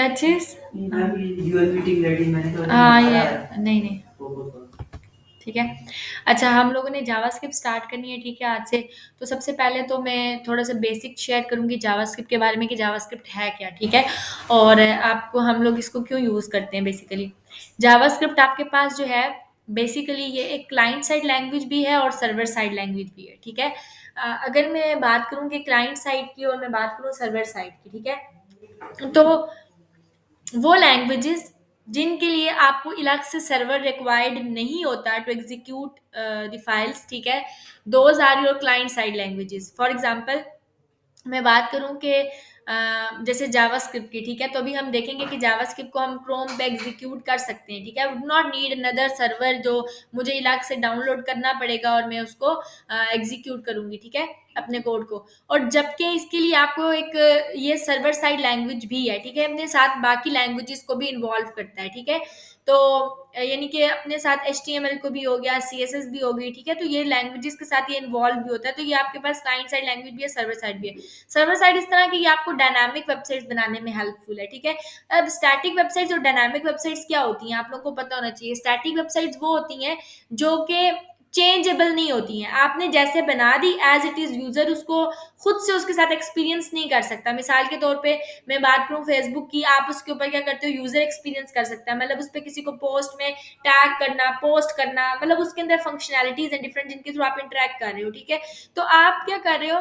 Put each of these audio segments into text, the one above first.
क्या चीज़? Your meeting ready मैंने तो हाँ, ये नहीं, नहीं। ठीक है। अच्छा, हम लोगों ने जावास्क्रिप्ट स्टार्ट करनी है, ठीक है, आज से। तो सबसे पहले तो मैं थोड़ा-सा बेसिक शेयर करूँगी जावास्क्रिप्ट के बारे में कि जावास्क्रिप्ट है क्या, ठीक है? और आपको हम लोग इसको क्यों यूज़ करते हैं बेसिकली। जावास्क्रिप्ट आपके पास जो है बेसिकली ये एक क्लाइंट साइड लैंग्वेज भी है और सर्वर साइड लैंग्वेज भी है, ठीक है? अगर मैं बात करूँ कि क्लाइंट साइड की और मैं बात करूँ सर्वर साइड की, ठीक है? तो वो लैंग्वेजेस जिनके लिए आपको अलग से सर्वर रिक्वायर्ड नहीं होता टू एग्जीक्यूट द फाइल्स, ठीक है, those are your client side languages. For example मैं बात करूँ कि जैसे जावास्क्रिप्ट की, ठीक है, तो अभी हम देखेंगे कि जावास्क्रिप्ट को हम क्रोम पे एग्जीक्यूट कर सकते हैं, ठीक है, would not need another server जो मुझे अलग से डाउनलोड करना पड़ेगा और मैं उसको एग्जीक्यूट करूंगी, ठीक है, अपने कोड को। और जबकि इसके लिए आपको एक ये सर्वर साइड लैंग्वेज भी है, ठीक है, अपने साथ बाकी लैंग्वेजेस को भी इन्वॉल्व करता है, ठीक है। तो यानी कि अपने साथ HTML को भी हो गया, CSS भी हो गई, ठीक है, तो ये लैंग्वेजेस के साथ ये इन्वॉल्व भी होता है। तो ये आपके पास क्लाइंट साइड लैंग्वेज भी है, सर्वर साइड भी है। सर्वर साइड इस तरह की ये आपको डायनामिक वेबसाइट्स बनाने में हेल्पफुल है, ठीक है। अब स्टैटिक वेबसाइट्स और डायनामिक वेबसाइट्स क्या होती हैं, आप लोगों को पता होना चाहिए। स्टैटिक वेबसाइट्स वो होती हैं जो कि चेंजेबल नहीं होती हैं, आपने जैसे बना दी एज इट इज, यूजर उसको खुद से उसके साथ एक्सपीरियंस नहीं कर सकता। मिसाल के तौर पे मैं बात करूं फेसबुक की, आप उसके ऊपर क्या करते हो, यूजर एक्सपीरियंस कर सकता है, मतलब उस पर किसी को पोस्ट में टैग करना, पोस्ट करना, मतलब उसके अंदर फंक्शनैलिटीज एंड डिफरेंट जिनके थ्रू आप इंटरेक्ट कर रहे हो, ठीक है। तो आप क्या कर रहे हो,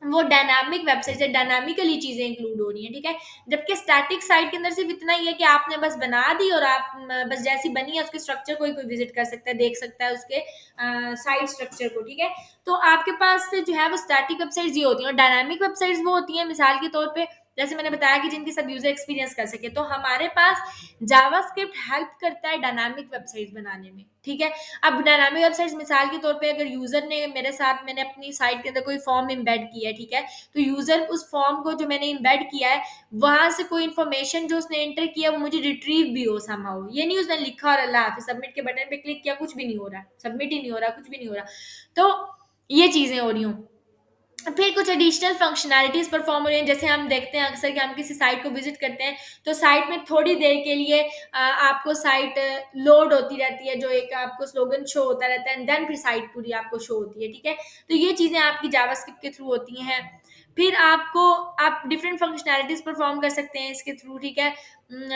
वो डायनामिक वेबसाइट से डायनामिकली चीजें इंक्लूड हो रही हैं, ठीक है। जबकि स्टैटिक साइट के अंदर सिर्फ इतना ही है कि आपने बस बना दी और आप बस जैसी बनी है उसके स्ट्रक्चर को ही कोई विजिट कर सकता है, देख सकता है उसके साइट स्ट्रक्चर को, ठीक है। तो आपके पास से जो है वो स्टैटिक वेबसाइट्स ये होती हैं, और डायनामिक वेबसाइट्स वो होती हैं मिसाल के तौर पे जैसे मैंने बताया कि जिनके साथ यूजर एक्सपीरियंस कर सके। तो हमारे पास जावास्क्रिप्ट हेल्प करता है डायनामिक वेबसाइट्स बनाने में, ठीक है। अब डायनामिक वेबसाइट्स मिसाल के तौर पे अगर यूजर ने मेरे साथ, मैंने अपनी साइट के अंदर कोई फॉर्म एम्बेड किया है, ठीक है, तो यूजर उस फॉर्म को जो मैंने एम्बेड किया है वहां से कोई इन्फॉर्मेशन जो उसने एंटर किया वो मुझे रिट्रीव भी हो समहाउ। ये नहीं उसने लिखा और अल्लाह हाफिज सबमिट के बटन पे क्लिक किया, कुछ भी नहीं हो रहा, सबमिट ही नहीं हो रहा, कुछ भी नहीं हो रहा। तो ये चीजें हो रही हूँ। फिर कुछ एडिशनल फंक्शनैलिटीज परफॉर्म हो रही हैं, जैसे हम देखते हैं अक्सर कि हम किसी साइट को विजिट करते हैं तो साइट में थोड़ी देर के लिए आपको साइट लोड होती रहती है, जो एक आपको स्लोगन शो होता रहता है, एंड देन फिर साइट पूरी आपको शो होती है, ठीक है। तो ये चीजें आपकी जावास्क्रिप्ट के थ्रू होती हैं। फिर आपको आप डिफरेंट फंक्शनैलिटीज परफॉर्म कर सकते हैं इसके थ्रू, ठीक है।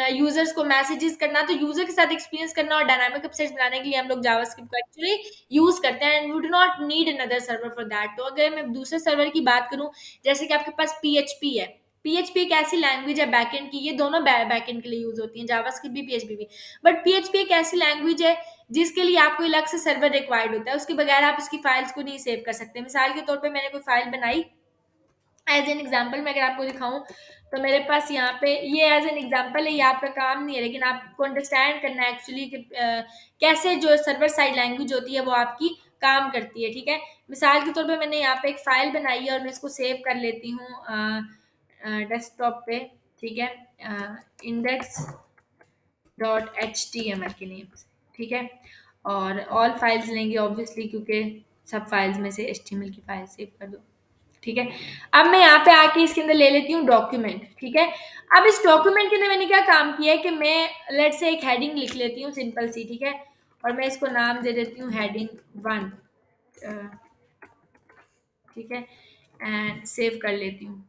यूजर्स को मैसेजेस करना, तो यूजर के साथ एक्सपीरियंस करना और डायनामिक वेबसाइट्स बनाने के लिए हम लोग जावास्क्रिप्ट को एक्चुअली यूज करते हैं, and we do not need another server for that. तो अगर मैं दूसरे सर्वर की बात करूं, जैसे कि आपके पास PHP है। PHP एक ऐसी लैंग्वेज है बैकएंड की, ये दोनों बैकएंड के लिए यूज होती है, जावास्क्रिप्ट भी PHP भी। बट PHP एक ऐसी लैंग्वेज है जिसके लिए आपको अलग से सर्वर रिक्वायर्ड होता है, उसके बगैर आप उसकी फाइल्स को नहीं सेव कर सकते। मिसाल के तौर पर मैंने कोई फाइल बनाई, एज एन एग्जाम्पल मैं अगर आपको दिखाऊं तो मेरे पास यहाँ पे ये एज एन एग्जाम्पल है, ये आपका काम नहीं है, लेकिन आपको अंडरस्टैंड करना है एक्चुअली कि कैसे जो सर्वर साइड लैंग्वेज होती है वो आपकी काम करती है, ठीक है। मिसाल के तौर पे मैंने यहाँ पे एक फाइल बनाई है और मैं इसको सेव कर लेती हूँ डेस्कटॉप पे, ठीक है, index.html के लिए, ठीक है। और ऑल फाइल्स लेंगे ऑब्वियसली, क्योंकि सब फाइल्स में से HTML की फाइल सेव कर दो, ठीक है। अब मैं यहाँ पे आके इसके अंदर ले लेती हूँ डॉक्यूमेंट, ठीक है। अब इस डॉक्यूमेंट के अंदर मैंने क्या काम किया है कि मैं लेट से एक हेडिंग लिख लेती हूँ सिंपल सी, ठीक है, और मैं इसको नाम दे देती हूँ heading 1, ठीक है, एंड सेव कर लेती हूँ।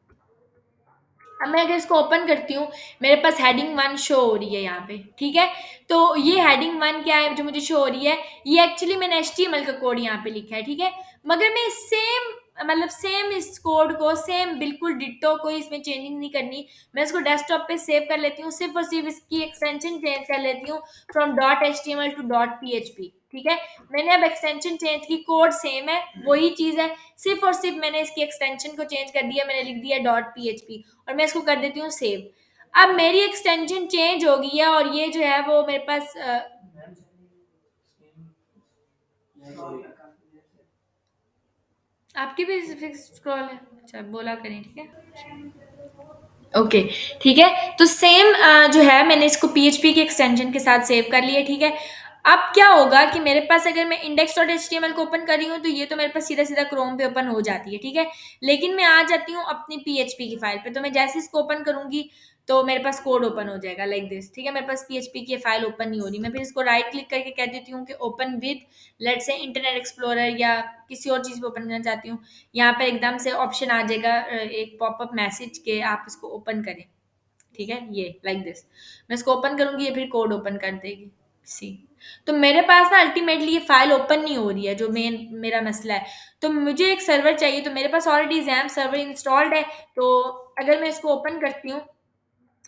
अब मैं अगर इसको ओपन करती हूँ, मेरे पास heading 1 शो हो रही है यहाँ पे, ठीक है। तो ये heading 1 क्या है जो मुझे शो हो रही है, ये एक्चुअली मैंने HTML का कोड यहाँ पे लिखा है, ठीक है। मगर मैं सेम, मतलब सेम इस कोड को सेम बिल्कुल डिट्टो, कोई इसमें चेंजिंग नहीं करनी। मैं इसको डेस्कटॉप पे सेव कर लेती हूँ, सिर्फ और सिर्फ इसकी एक्सटेंशन चेंज कर लेती हूँ फ्रॉम .html टू .php, ठीक है। मैंने अब एक्सटेंशन चेंज की, कोड सेम है, वही चीज है, सिर्फ और सिर्फ मैंने इसकी एक्सटेंशन को चेंज कर दिया, मैंने लिख दिया .php और मैं इसको कर देती हूँ सेव। अब मेरी एक्सटेंशन चेंज हो गई है और ये जो है वो मेरे पास आपकी भी फिक्स स्क्रॉल है, अच्छा बोला करें, ठीक है, ओके, ठीक है। तो सेम जो है मैंने इसको PHP की एक्सटेंशन के साथ सेव कर लिया, ठीक है। अब क्या होगा कि मेरे पास अगर मैं index.html को ओपन कर रही हूँ तो ये तो मेरे पास सीधा सीधा क्रोम पे ओपन हो जाती है, ठीक है। लेकिन मैं आ जाती हूँ अपनी PHP की फाइल पे, तो मैं जैसे इसको ओपन करूंगी तो मेरे पास कोड ओपन हो जाएगा लाइक दिस, ठीक है। मेरे पास पीएचपी की फाइल ओपन नहीं हो रही, मैं फिर इसको राइट क्लिक करके कह देती हूँ कि open with let's say internet explorer या किसी और चीज़ पे ओपन करना चाहती हूँ। यहाँ पर एकदम से ऑप्शन आ जाएगा एक पॉपअप मैसेज के आप इसको ओपन करें, ठीक है, ये लाइक दिस। मैं इसको ओपन करूंगी, ये फिर कोड ओपन कर देगी, सी। तो मेरे पास ना अल्टीमेटली ये फाइल ओपन नहीं हो रही है, जो मेरा मसला है। तो मुझे एक सर्वर चाहिए, तो मेरे पास ऑलरेडी जैम सर्वर इंस्टॉल्ड है। तो अगर मैं इसको ओपन करती हूँ,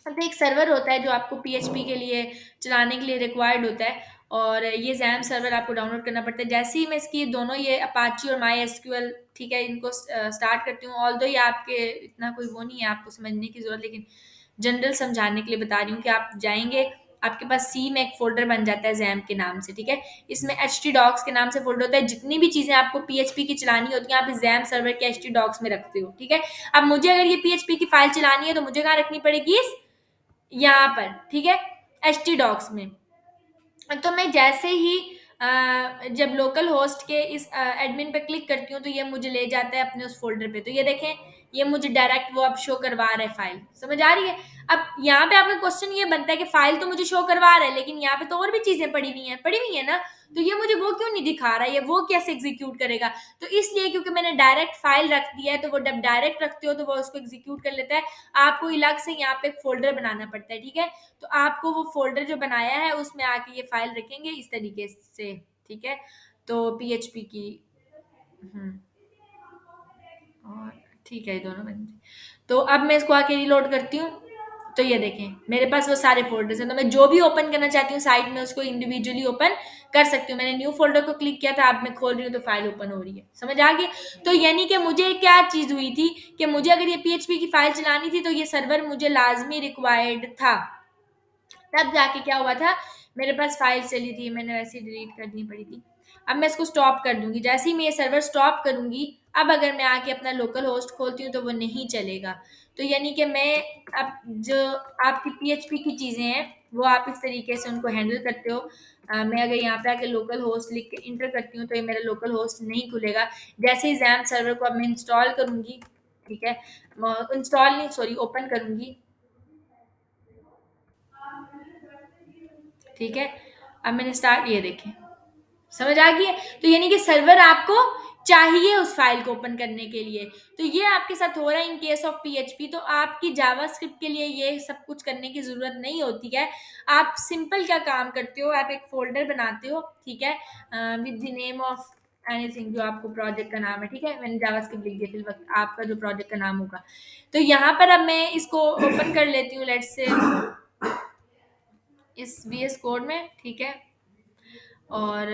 तो एक सर्वर होता है जो आपको पीएचपी के लिए चलाने के लिए रिक्वायर्ड होता है, और ये जैम सर्वर आपको डाउनलोड करना पड़ता है। जैसे ही मैं इसकी दोनों ये अपाची और माई एसक्यूएल, ठीक है, इनको स्टार्ट करती हूँ, ऑल्दो ये आपके इतना कोई वो नहीं है आपको समझने की जरूरत, लेकिन जनरल समझाने के लिए बता रही हूँ कि आप जाएंगे, आपके पास सी में एक फोल्डर बन जाता है जैम के नाम से, ठीक है। इसमें एच टी डॉक्स के नाम से फोल्डर होता है, जितनी भी चीजें आपको पीएचपी की चलानी होती हैं आप इस जैम सर्वर के एच टी डॉक्स में रखते हो, ठीक है। अब मुझे अगर ये पीएचपी की फाइल चलानी है तो मुझे कहाँ रखनी पड़ेगी, इस यहाँ पर, ठीक है, एच टी डॉक्स में। तो मैं जैसे ही जब लोकल होस्ट के इस एडमिन पे क्लिक करती हूँ, तो ये मुझे ले जाता है अपने उस फ़ोल्डर पे। तो ये देखें, ये मुझे डायरेक्ट वो अब शो करवा रहा है फ़ाइल, समझ आ रही है? अब यहाँ पे आपका क्वेश्चन ये बनता है कि फ़ाइल तो मुझे शो करवा रहा है, लेकिन यहाँ पे तो और भी चीज़ें पड़ी हुई हैं ना, तो ये मुझे वो क्यों नहीं दिखा रहा है, ये वो कैसे एग्ज़ीक्यूट करेगा? तो इसलिए क्योंकि मैंने डायरेक्ट फ़ाइल रख दिया है, तो वो जब डायरेक्ट रखते हो तो वो उसको एग्ज़ीक्यूट कर लेता है। आपको अलग से यहाँ पे एक फ़ोल्डर बनाना पड़ता है, ठीक है? तो आपको वो फ़ोल्डर जो बनाया है उसमें आके ये फ़ाइल रखेंगे इस तरीके से, ठीक है? तो पीएचपी की और ठीक है, ये दोनों बन गए। तो अब मैं इसको आके रीलोड करती हूँ, तो ये देखें मेरे पास वो सारे फ़ोल्डर्स हैं, तो मैं जो भी ओपन करना चाहती हूँ साइड में उसको इंडिविजुअली ओपन कर सकती हूँ। मैंने न्यू फ़ोल्डर को क्लिक किया था, अब मैं खोल रही हूँ तो फ़ाइल ओपन हो रही है, समझ आ गई? तो यानी कि मुझे क्या चीज़ हुई थी कि मुझे अगर ये पीएचपी की फ़ाइल चलानी थी तो ये सर्वर मुझे लाज़मी रिक्वायर्ड था। तब जाके क्या हुआ था, मेरे पास फाइल चली थी, मैंने वैसे ही डिलीट करनी पड़ी थी। अब मैं इसको स्टॉप कर दूंगी, जैसे ही मैं ये सर्वर स्टॉप करूंगी, अब अगर मैं आके अपना लोकल होस्ट खोलती हूँ तो वो नहीं चलेगा। तो यानी कि मैं अब जो आपकी पीएचपी की चीज़ें हैं वो आप इस तरीके से उनको हैंडल करते हो। मैं अगर यहाँ पे आके लोकल होस्ट लिख के इंटर करती हूँ तो ये मेरा लोकल होस्ट नहीं खुलेगा। जैसे ही जैम सर्वर को अब मैं इंस्टॉल करूंगी, ठीक है, इंस्टॉल नहीं सॉरी ओपन करूंगी, ठीक है। अब मैंने स्टार्ट, ये देखें, समझ आ गई है? तो यानी कि सर्वर आपको चाहिए उस फाइल को ओपन करने के लिए। तो ये आपके साथ हो रहा है इन केस ऑफ पीएचपी। तो आपकी जावास्क्रिप्ट के लिए ये सब कुछ करने की ज़रूरत नहीं होती है। आप सिंपल क्या काम करते हो, आप एक फ़ोल्डर बनाते हो, ठीक है, with the name of anything जो आपको प्रोजेक्ट का नाम है, ठीक है? मैंने जावास्क्रिप्ट लिख दिया, फिर वक़्त आपका जो प्रोजेक्ट का नाम होगा। तो यहाँ पर अब मैं इसको ओपन कर लेती हूँ लेट्स से इस वीएस कोड में, ठीक है? और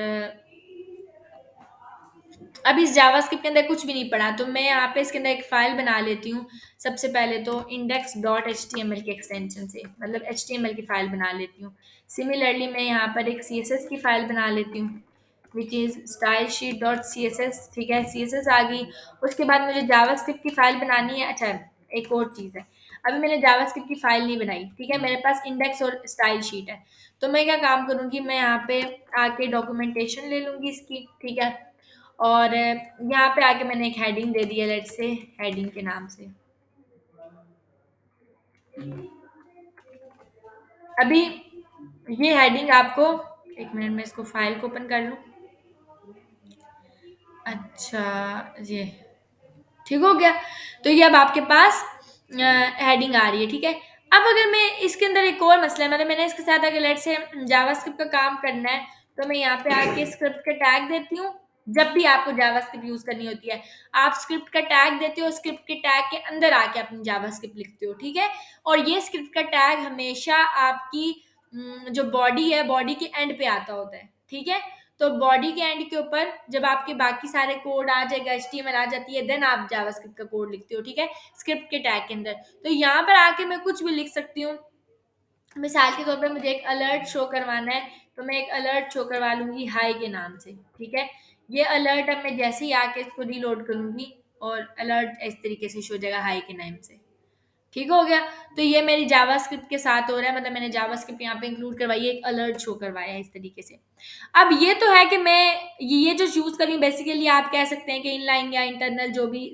अब इस जावास्क्रिप्ट के अंदर कुछ भी नहीं पड़ा, तो मैं यहाँ पे इसके अंदर एक फ़ाइल बना लेती हूँ। सबसे पहले तो index.html के एक्सटेंशन से, मतलब एचटीएमएल की फ़ाइल बना लेती हूँ। सिमिलरली मैं यहाँ पर एक सीएसएस की फ़ाइल बना लेती हूँ, विच इज़ stylesheet.css, ठीक है, सीएसएस आ गई। उसके बाद मुझे जावास्क्रिप्ट की फ़ाइल बनानी है। अच्छा, एक और चीज़ है, अभी मैंने जावास्क्रिप्ट की फ़ाइल नहीं बनाई, ठीक है, मेरे पास इंडेक्स और स्टाइल शीट है। तो मैं क्या काम करूँगी, मैं यहाँ पे आके डॉक्यूमेंटेशन ले लूँगी इसकी, ठीक है, और यहाँ पे आके मैंने एक हेडिंग दे दी है लेट्स से हेडिंग के नाम से। अभी ये हेडिंग आपको, एक मिनट में इसको फाइल को ओपन कर लूँ। अच्छा, ये ठीक हो गया। तो ये अब आपके पास हेडिंग आ रही है, ठीक है। अब अगर मैं इसके अंदर एक और मसला है, मतलब मैंने इसके साथ अगर लेट्स से जावास्क्रिप्ट का काम करना है, तो मैं यहाँ पे आके स्क्रिप्ट का टैग देती हूँ। जब भी आपको जावास्क्रिप्ट यूज़ करनी होती है, आप स्क्रिप्ट का टैग देते हो, स्क्रिप्ट के टैग के अंदर आके अपनी जावास्क्रिप्ट लिखते हो, ठीक है। और ये स्क्रिप्ट का टैग हमेशा आपकी जो बॉडी है, बॉडी के एंड पे आता होता है, ठीक है। तो बॉडी के एंड के ऊपर जब आपके बाकी सारे कोड आ जाएगा, एचटीएमएल आ जाती है, देन आप जावास्क्रिप्ट का कोड लिखते हो, ठीक है, स्क्रिप्ट के टैग के अंदर। तो यहाँ पर आके मैं कुछ भी लिख सकती हूँ। मिसाल के तौर पे मुझे एक अलर्ट शो करवाना है, तो मैं एक अलर्ट शो करवा लूँगी हाई के नाम से, ठीक है। ये अलर्ट अब मैं जैसे ही आके इसको रीलोड करूँगी और अलर्ट इस तरीके से शो हो जाएगा हाई के नाम से। ठीक हो गया। तो ये मेरी जावास्क्रिप्ट के साथ हो रहा है, मतलब मैंने जावास्क्रिप्ट यहाँ पे इंक्लूड करवाई है, एक अलर्ट शो करवाया है इस तरीके से। अब ये तो है कि मैं ये जो चूज करी बेसिकली आप कह सकते हैं कि इनलाइन या इंटरनल जो भी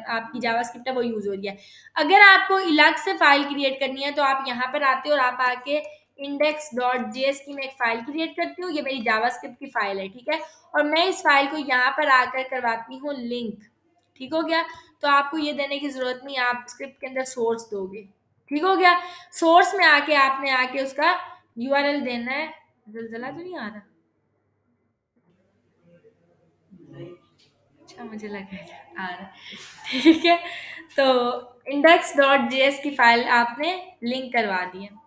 आपकी जावास्क्रिप्ट है वो यूज हो रही है। अगर आपको अलग से फाइल क्रिएट करनी है तो आप यहाँ पर आते हो और आप आके index.js की मैं एक फाइल क्रिएट करती हूँ, ये मेरी जावास्क्रिप्ट की फाइल है, ठीक है। और मैं इस फाइल को यहाँ पर आकर करवाती हूँ लिंक, ठीक हो गया। तो आपको ये देने की जरूरत नहीं, आप स्क्रिप्ट के अंदर सोर्स दोगे, ठीक हो गया। सोर्स में आके आपने आके उसका यूआरएल देना है। जलजला तो नहीं आ रहा? अच्छा, मुझे लगा आ रहा है। ठीक है। तो index.js की फाइल आपने लिंक करवा दी है।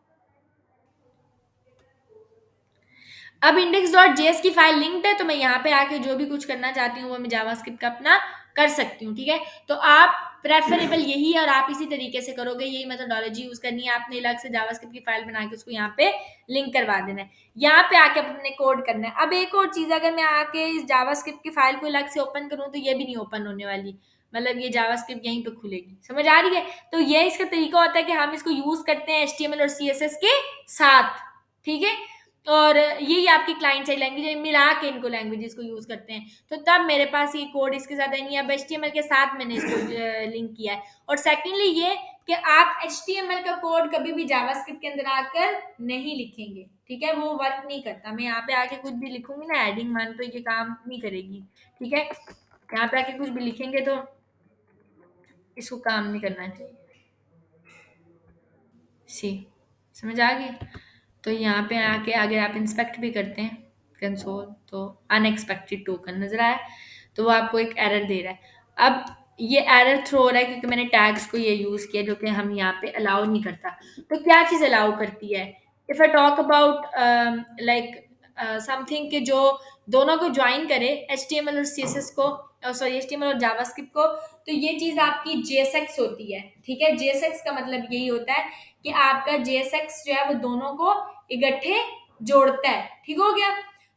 अब index.js की फाइल लिंक्ड है तो मैं यहाँ पे आके जो भी कुछ करना चाहती हूँ वो मैं जावास्क्रिप्ट का अपना कर सकती हूँ, ठीक है। तो आप प्रेफरेबल यही है और आप इसी तरीके से करोगे, यही मेथोडोलॉजी यूज करनी है आपने, अलग से जावास्क्रिप्ट की फाइल बना के उसको यहाँ पे लिंक करवा देना है, यहाँ पे आके अपने कोड करना है। अब एक और चीज, अगर मैं आके इस जावास्क्रिप्ट की फाइल को अलग से ओपन करूँ तो ये भी नहीं ओपन होने वाली, मतलब ये जावास्क्रिप्ट यहीं पे खुलेगी, समझ आ रही है। तो ये इसका तरीका होता है कि हम इसको यूज करते हैं एचटीएमएल और सीएसएस के साथ, ठीक है। और यही आपकी क्लाइंट साइड लैंग्वेज मिला के इनको लैंग्वेजेस को यूज करते हैं। तो तब मेरे पास ये कोड इसके साथ है नहीं, अब एचटीएमएल के साथ मैंने इसको लिंक किया है। और सेकेंडली ये कि आप एचटीएमएल का कोड कभी भी जावास्क्रिप्ट के अंदर आकर नहीं लिखेंगे, ठीक है, वो वर्क नहीं करता। मैं यहाँ पे आके कुछ भी लिखूंगी ना एडिंग मान, तो ये काम नहीं करेगी, ठीक है। यहाँ पे आके कुछ भी लिखेंगे तो इसको काम नहीं करना चाहिए। सी, समझ आ गई। तो यहाँ पे आके अगर आप इंस्पेक्ट भी करते हैं कंसोल तो अनएक्सपेक्टेड टोकन नजर आया, तो वो आपको एक एरर दे रहा है। अब ये एरर थ्रो हो रहा है क्योंकि मैंने टैग्स को ये यूज किया जो कि हम यहाँ पे अलाउ नहीं करता। तो क्या चीज अलाउ करती है, if I talk about like something के जो दोनों को ज्वाइन करे, एचटीएमएल और सीएसएस को, सॉरी एचटीएमएल और जावास्क्रिप्ट को, तो ये चीज आपकी जेएसएक्स होती है, ठीक है। जेएसएक्स का मतलब यही होता है कि आपका जेएसएक्स जो है वो दोनों को इकट्ठे जोड़ता है, ठीक हो गया।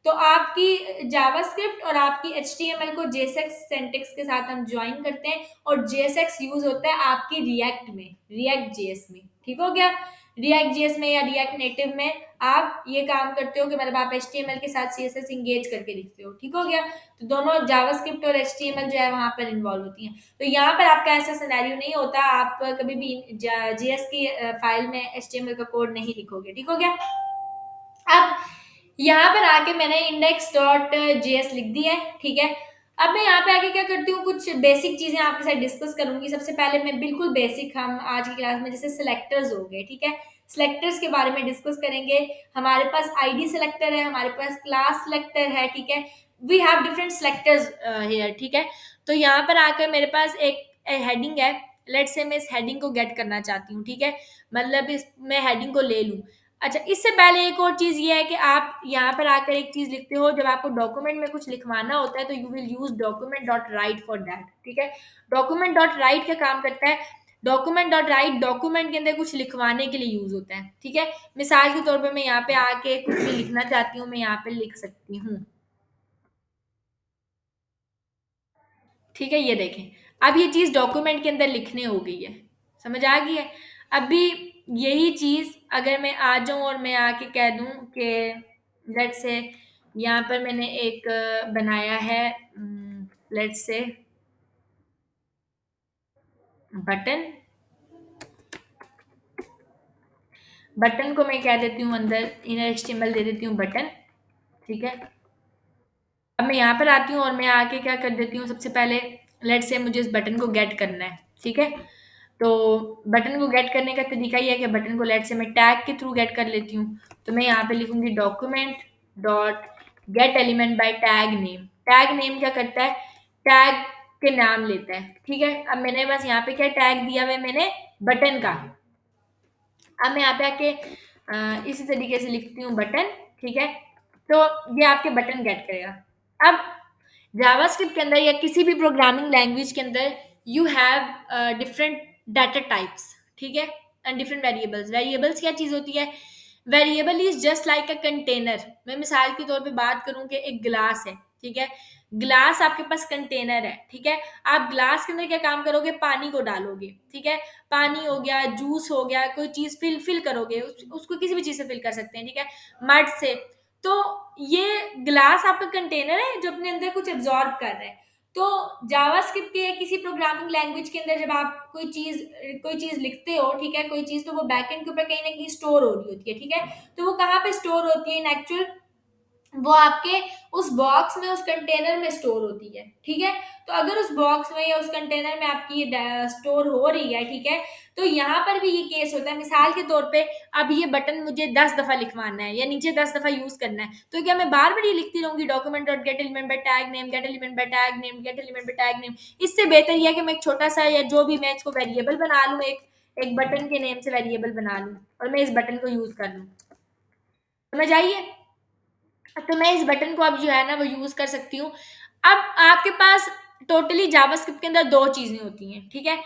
तो आपकी जावास्क्रिप्ट और आपकी एचटीएमएल को जेएसएक्स सिंटैक्स के साथ हम ज्वाइन करते हैं और जेएसएक्स यूज होता है आपकी रिएक्ट में, रिएक्ट जेएस में, ठीक हो गया। रिएक्ट जेएस में या रिएक्ट नेटिव में आप ये काम करते हो कि मतलब आप एचटीएमएल के साथ सीएसएस इंगेज करके लिखते हो, ठीक हो गया। तो दोनों जावास्क्रिप्ट और एचटीएमएल जो है वहां पर इन्वॉल्व होती हैं। तो यहाँ पर आपका ऐसा सिनेरियो नहीं होता, आप कभी भी जेएस की फाइल में एचटीएमएल का कोड नहीं लिखोगे, ठीक हो गया। अब यहाँ पर आके मैंने index.js लिख दिया है, ठीक है। अब मैं यहाँ पे आके क्या करती हूँ, कुछ बेसिक चीजें आपके साथ डिस्कस करूंगी। सबसे पहले मैं बिल्कुल बेसिक, हम आज की क्लास में जैसे सिलेक्टर्स हो गए, ठीक है, सिलेक्टर्स के बारे में डिस्कस करेंगे। हमारे पास आईडी सिलेक्टर है, हमारे पास क्लास सिलेक्टर है, ठीक है। We have different selectors here, ठीक है। तो यहाँ पर आकर मेरे पास एक हेडिंग है, लेट से मैं इस हेडिंग को गेट करना चाहती हूँ, ठीक है, मतलब इस मैं हेडिंग को ले लूँ। अच्छा, इससे पहले एक और चीज ये है कि आप यहाँ पर आकर एक चीज लिखते हो, जब आपको डॉक्यूमेंट में कुछ लिखवाना होता है तो you will use document dot right for that, ठीक है। डॉक्यूमेंट डॉट राइट क्या काम करता है, डॉक्यूमेंट डॉट राइट डॉक्यूमेंट के अंदर कुछ लिखवाने के लिए यूज होता है, ठीक है। मिसाल के तौर पर मैं यहाँ पे आके कुछ भी लिखना चाहती हूँ, मैं यहाँ पे लिख सकती हूँ, ठीक है। ये देखें, अब ये चीज डॉक्यूमेंट के अंदर लिखने हो गई है, समझ आ गई है। अभी यही चीज अगर मैं आ जाऊं और मैं आके कह दूं कि लेट से यहाँ पर मैंने एक बनाया है, लेट से बटन, बटन को मैं कह देती हूँ अंदर इनर एचटीएमएल दे देती हूँ बटन, ठीक है। अब मैं यहाँ पर आती हूँ और मैं आके क्या कर देती हूँ, सबसे पहले लेट से मुझे इस बटन को गेट करना है, ठीक है। तो बटन को गेट करने का तरीका ये है कि बटन को लेट से मैं टैग के थ्रू गेट कर लेती हूँ। तो मैं यहाँ पे लिखूंगी document dot gate element by tag name. Tag name क्या करता है, टैग के नाम लेता है, ठीक है। अब मैंने बस यहाँ पे क्या टैग दिया हुआ है, मैंने बटन का। अब मैं यहाँ पे आके इसी तरीके से लिखती हूँ बटन, ठीक है। तो ये आपके बटन गेट करेगा। अब जावास्क्रिप्ट के अंदर या किसी भी प्रोग्रामिंग लैंग्वेज के अंदर you have different data types, ठीक है, एंड डिफरेंट वेरिएबल्स। वेरिएबल्स क्या चीज होती है, variable is just like a container. मैं मिसाल के तौर पे बात करूं कि एक गिलास है, ठीक है। ग्लास आपके पास कंटेनर है, ठीक है। आप ग्लास के अंदर क्या काम करोगे, पानी को डालोगे, ठीक है। पानी हो गया, जूस हो गया, कोई चीज फिल करोगे, उसको किसी भी चीज से फिल कर सकते हैं, ठीक है, मड से। तो ये ग्लास आपका कंटेनर है जो अपने अंदर कुछ एब्जॉर्ब कर रहा है। तो जावास्क्रिप्ट के किसी प्रोग्रामिंग लैंग्वेज के अंदर जब आप कोई चीज लिखते हो, ठीक है, कोई चीज, तो वो बैकएंड के ऊपर कहीं ना कहीं स्टोर हो रही होती है, ठीक है। तो वो कहाँ पे स्टोर होती है इन एक्चुअल, वो आपके उस बॉक्स में, उस कंटेनर में स्टोर होती है, ठीक है। तो अगर उस बॉक्स में या उस कंटेनर में आपकी ये स्टोर हो रही है, ठीक है, तो यहाँ पर भी ये केस होता है। मिसाल के तौर पे अब ये बटन मुझे 10 दफा लिखवाना है या नीचे 10 दफा यूज करना है, तो क्या मैं बार बार ये लिखती रहूंगी document dot gate element by tag name, gate element by tag name, gate element by tag name. इससे बेहतर यह है कि मैं एक छोटा सा, या जो भी मैं इसको वेरिएबल बना लूँ, एक एक बटन के नेम से वेरिएबल बना लूँ और मैं इस बटन को यूज कर लूँ। समझ आइए। तो मैं इस बटन को अब जो है ना वो यूज कर सकती हूँ। अब आपके पास टोटली जावास्क्रिप्ट के अंदर दो चीजें होती हैं, ठीक है।